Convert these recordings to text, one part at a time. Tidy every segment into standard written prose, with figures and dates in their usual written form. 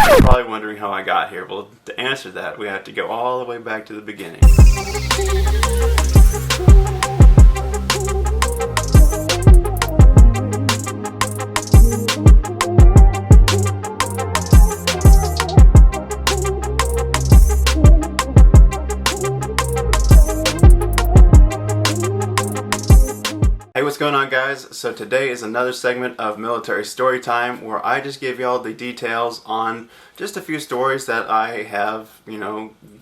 You're probably wondering how I got here. Well, to answer that, we have to go all the way back to the beginning. Hey, what's going on, guys? So today is another segment of Military Story Time where I just give y'all the details on just a few stories that I have,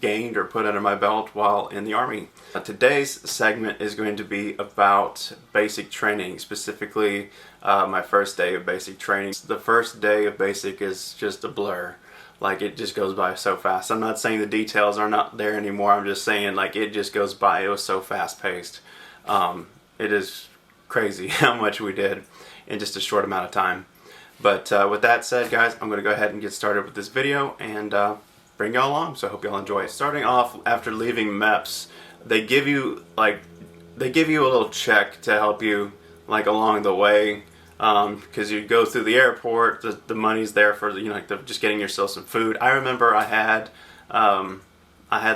gained or put under my belt while in the Army. Today's segment is going to be about basic training, specifically my first day of basic training. The first day of basic is just a blur. Like, it just goes by so fast. I'm not saying the details are not there anymore. I'm just saying, like, it just goes by. It was so fast-paced. It is crazy how much we did in just a short amount of time. But with that said, guys, I'm going to go ahead and get started with this video and bring y'all along. So I hope y'all enjoy it. Starting off, after leaving MEPS, they give you a little check to help you along the way, because you go through the airport. The money's there for just getting yourself some food. I remember I had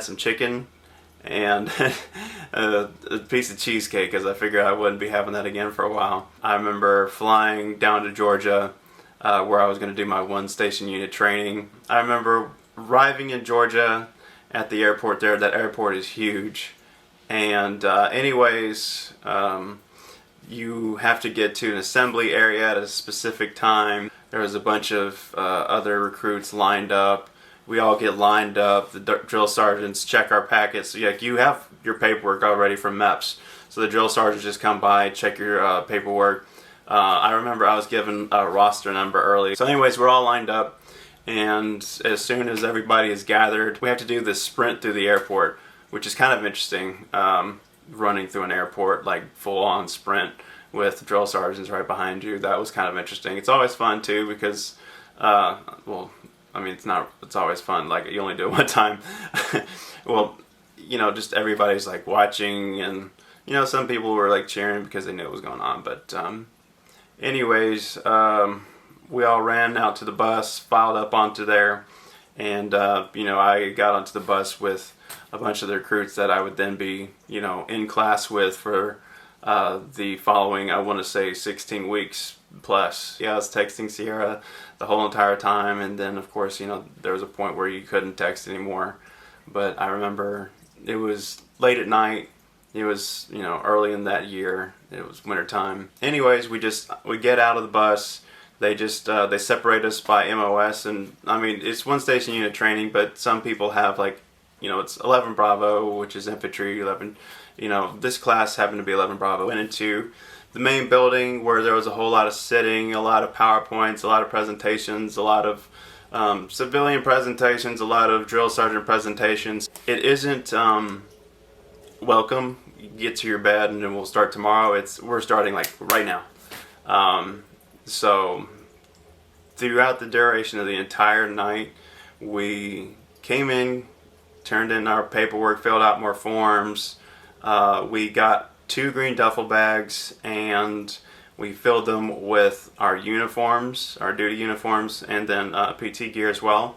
some chicken and a piece of cheesecake, because I figured I wouldn't be having that again for a while. I remember flying down to Georgia where I was going to do my 1-station unit training. I remember arriving in Georgia at the airport there. That airport is huge. And anyways, you have to get to an assembly area at a specific time. There was a bunch of other recruits lined up. We all get lined up. The drill sergeants check our packets. So, you have your paperwork already from MEPS. So the drill sergeants just come by, check your paperwork. I remember I was given a roster number early. So anyways, we're all lined up. And as soon as everybody is gathered, we have to do this sprint through the airport, which is kind of interesting. Running through an airport, like full-on sprint with drill sergeants right behind you. That was kind of interesting. It's always fun too, because, it's always fun. Like, you only do it one time. Well, just everybody's watching, and some people were cheering because they knew what was going on. But anyways, we all ran out to the bus, filed up onto there, and I got onto the bus with a bunch of the recruits that I would then be in class with for the following, I want to say, 16 weeks plus. Yeah, I was texting Sierra the whole entire time, and then of course there was a point where you couldn't text anymore. But I remember it was late at night. It was early in that year. It was winter time. Anyways, we get out of the bus. They just they separate us by MOS, and it's 1-station unit training, but some people have it's 11 Bravo, which is infantry. 11, this class happened to be 11 Bravo. Went into the main building where there was a whole lot of sitting, a lot of PowerPoints, a lot of presentations, a lot of civilian presentations, a lot of drill sergeant presentations. It isn't welcome. You get to your bed and then we'll start tomorrow. We're starting right now. So throughout the duration of the entire night, we came in, turned in our paperwork, filled out more forms. We got 2 green duffel bags, and we filled them with our uniforms, our duty uniforms, and then PT gear as well.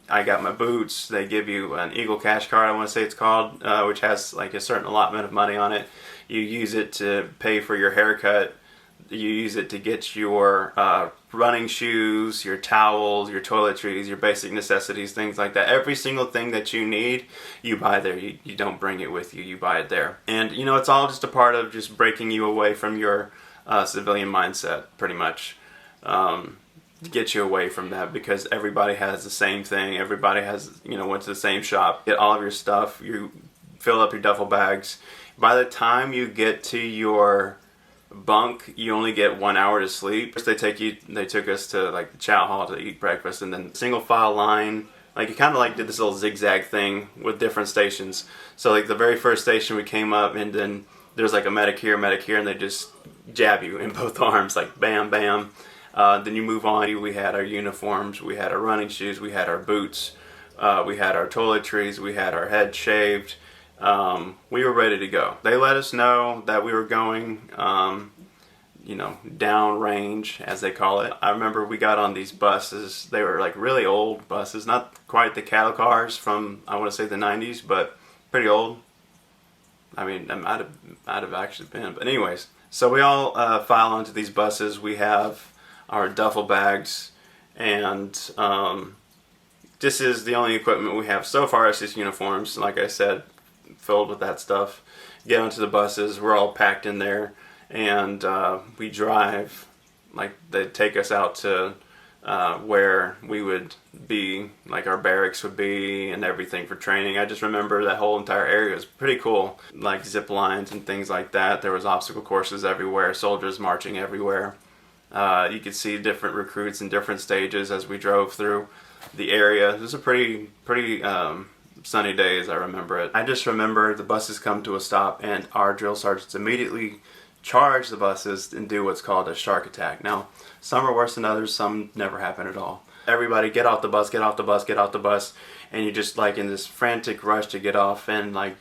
I got my boots. They give you an Eagle Cash card, I want to say it's called, which has a certain allotment of money on it. You use it to pay for your haircut. You use it to get your running shoes, your towels, your toiletries, your basic necessities, things like that. Every single thing that you need, you buy there. You don't bring it with you. You buy it there. And, it's all just a part of just breaking you away from your civilian mindset, pretty much. To get you away from that, because everybody has the same thing. Everybody has, went to the same shop. Get all of your stuff. You fill up your duffel bags. By the time you get to your bunk, you only get 1 hour to sleep. First they took us to the chow hall to eat breakfast, and then single file line. You kind of did this little zigzag thing with different stations. So the very first station we came up, and then there's a medic here, and they just jab you in both arms, bam, bam. Then you move on. We had our uniforms, we had our running shoes, we had our boots, we had our toiletries, we had our head shaved. We were ready to go. They let us know that we were going. down range, as they call it. I remember we got on these buses. They were like really old buses, not quite the cattle cars from, I want to say, the 90s, but pretty old. I mean, it might have actually been, but anyways. So we all file onto these buses. We have our duffel bags, and this is the only equipment we have so far. It's just uniforms, like I said, filled with that stuff. Get onto the buses. We're all packed in there, and we drive. Like, they take us out to where we would be, like our barracks would be, and everything for training. I just remember that whole entire area was pretty cool, like zip lines and things like that. There was obstacle courses everywhere, soldiers marching everywhere. You could see different recruits in different stages as we drove through the area. It was a pretty sunny day, as I remember it. I just remember the buses come to a stop, and our drill sergeants immediately charge the buses and do what's called a shark attack. Now, some are worse than others, some never happen at all. Everybody get off the bus, get off the bus, get off the bus, and you're just like in this frantic rush to get off, and like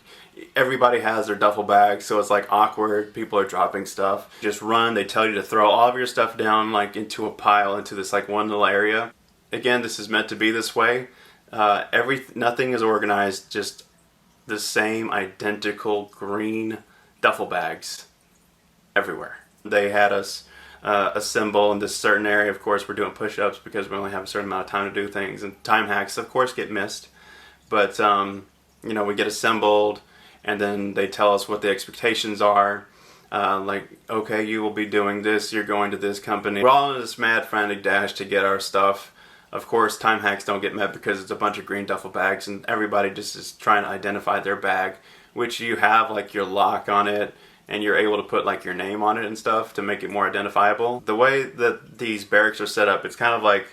everybody has their duffel bag, so it's like awkward. People are dropping stuff. Just run. They tell you to throw all of your stuff down like into a pile, into this like one little area. Again, this is meant to be this way. Nothing is organized, just the same identical green duffel bags everywhere. They had us assemble in this certain area. Of course, we're doing push-ups because we only have a certain amount of time to do things, and time hacks, of course, get missed. But we get assembled, and then they tell us what the expectations are. Like, okay, you will be doing this, you're going to this company. We're all in this mad, frantic dash to get our stuff. Of course, time hacks don't get met because it's a bunch of green duffel bags, and everybody just is trying to identify their bag, which you have like your lock on it, and you're able to put like your name on it and stuff to make it more identifiable. The way that these barracks are set up, it's kind of like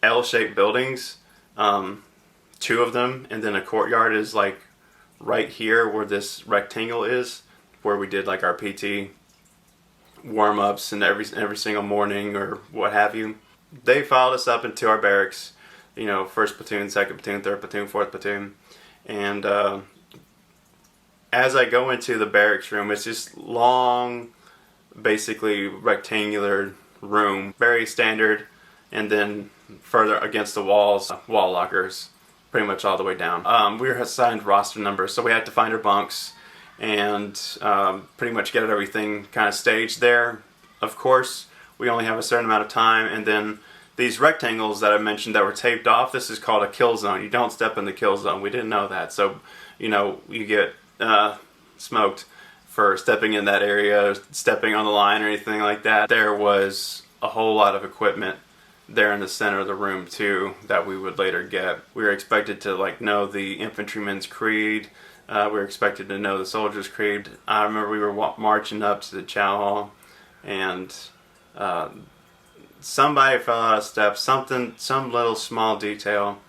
L-shaped buildings, 2 of them, and then a courtyard is like right here where this rectangle is, where we did like our PT warm-ups and every single morning or what have you. They filed us up into our barracks, first platoon, second platoon, third platoon, fourth platoon, and as I go into the barracks room, it's just long, basically rectangular room, very standard, and then further against the walls, wall lockers, pretty much all the way down. We were assigned roster numbers, so we had to find our bunks and pretty much get everything kind of staged there. Of course, we only have a certain amount of time, and then these rectangles that I mentioned that were taped off, this is called a kill zone. You don't step in the kill zone. We didn't know that, so you get smoked for stepping in that area, stepping on the line or anything like that. There was a whole lot of equipment there in the center of the room too that we would later get. We were expected to know the infantryman's creed. We were expected to know the soldier's creed. I remember we were marching up to the chow hall, and somebody fell out of step, some little small detail,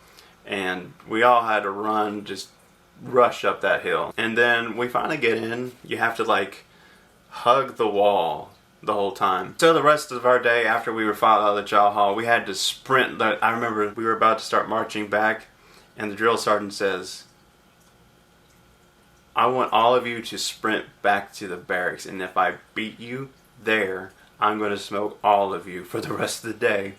and we all had to run, just rush up that hill. And then we finally get in. You have to hug the wall the whole time. So the rest of our day, after we were filed out of the chow hall, we had to sprint. I remember we were about to start marching back, and the drill sergeant says, I want all of you to sprint back to the barracks, and if I beat you there, I'm going to smoke all of you for the rest of the day.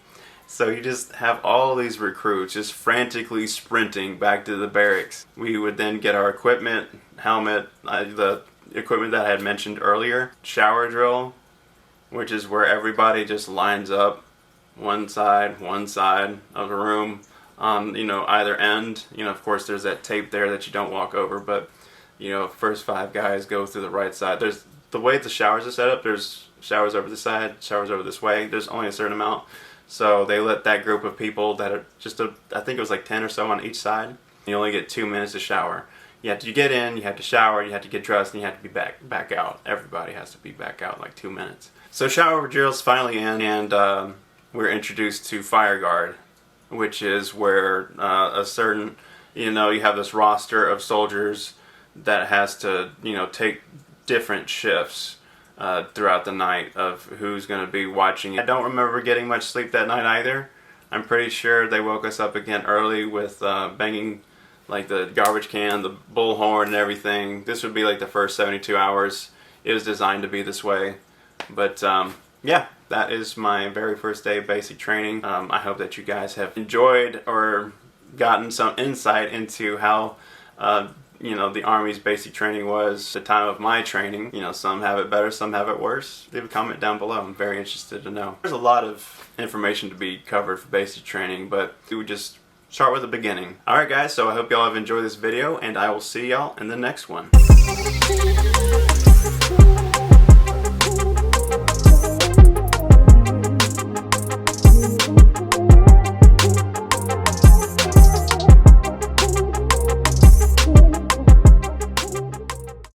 So you just have all these recruits just frantically sprinting back to the barracks. We would then get our equipment, helmet, the equipment that I had mentioned earlier, shower drill, which is where everybody just lines up one side of the room on either end. Of course there's that tape there that you don't walk over, but first 5 guys go through the right side. There's the way the showers are set up, there's showers over this side, showers over this way. There's only a certain amount. So they let that group of people that are I think it was like 10 or so on each side. You only get 2 minutes to shower. You have to get in, you have to shower, you have to get dressed, and you have to be back out. Everybody has to be back out in like 2 minutes. So shower drill's finally in, and we're introduced to fire guard, which is where a certain, you have this roster of soldiers that has to, take different shifts throughout the night of who's going to be watching. I don't remember getting much sleep that night either. I'm pretty sure they woke us up again early with banging the garbage can, the bullhorn and everything. This would be the first 72 hours. It was designed to be this way. But yeah, that is my very first day of basic training. I hope that you guys have enjoyed or gotten some insight into how you know, the Army's basic training was the time of my training. You know, some have it better, some have it worse. Leave a comment down below. I'm very interested to know. There's a lot of information to be covered for basic training, but we would just start with the beginning. Alright guys, so I hope y'all have enjoyed this video, and I will see y'all in the next one.